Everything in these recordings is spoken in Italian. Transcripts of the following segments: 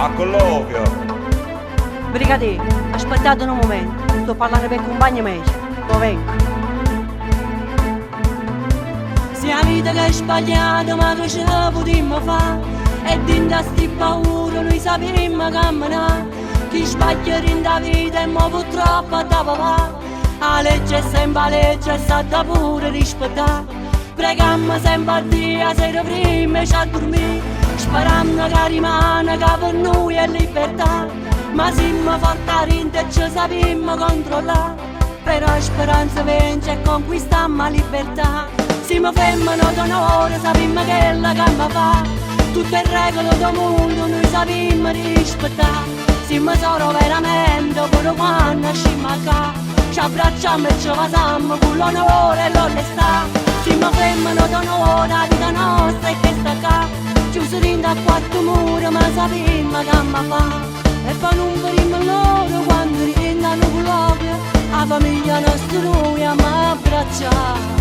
A colloquio. Brigadier, aspettate un momento, sto parlando per il compagno medico, lo vengo. Se la vita che è sbagliata ma che ce la potremmo fare, e dentro a sti paura noi sappiamo camminare, chi sbaglia in da vita e mo purtroppo da papà, la legge è sempre legge e sa da pure rispettare, preghiamo sempre a Dio la sera prima e ci a dormire, sperando che rimane che per noi è libertà, ma siamo forti e ci sappiamo controllare, però la speranza vince e conquistiamo la libertà. Siamo femmine d'onore, sappiamo che la gamba fa, tutte le regole del mondo noi sappiamo rispettare, siamo solo veramente pure quando nasciamo a qua, ci abbracciamo e ci facciamo con l'onore e l'onestà, siamo femmine d'onore, la vita nostra è questa qua, chiusi dentro a quattro mura ma sappiamo che gamba fa, e poi non faremo loro quando rientrano con l'ovio, la famiglia nostra noi ama abbracciare.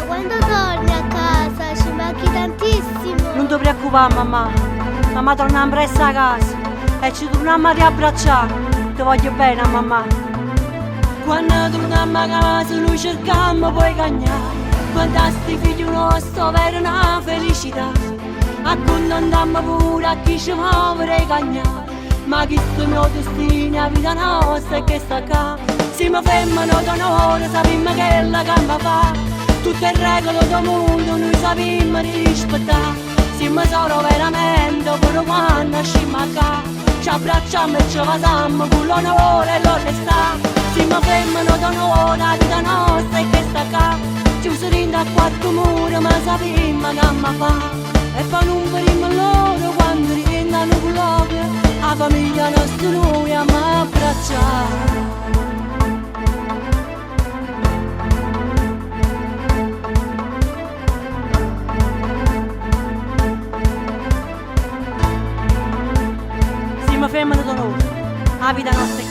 Quando torni a casa ci manchi tantissimo. Non ti preoccupare mamma, mamma torniamo presto a casa e ci torniamo a riabbracciare, ti voglio bene mamma. Quando torniamo a casa noi cerchiamo poi cagnare, quando a sti figli nostri per una felicità, accontentammo pure a chi ci muove e cagnare, ma chi sto mio destino, la vita nostra è che sta qua, siamo femmine d'onore, sappiamo che la gamba fa, tutte le regole del mondo noi sappiamo rispettare, siamo solo veramente pure quando nasciamo a qua, ci abbracciamo e ci facciamo con l'onore e l'onestà, siamo femmine d'onore, la vita nostra è questa qua, chiusi dentro a quattro mura ma sappiamo che amma fa, e poi non faremo loro quando rientrano con l'ovio, la famiglia nostra noi ama abbracciare. Siamo femmine d'onore, la vita nostra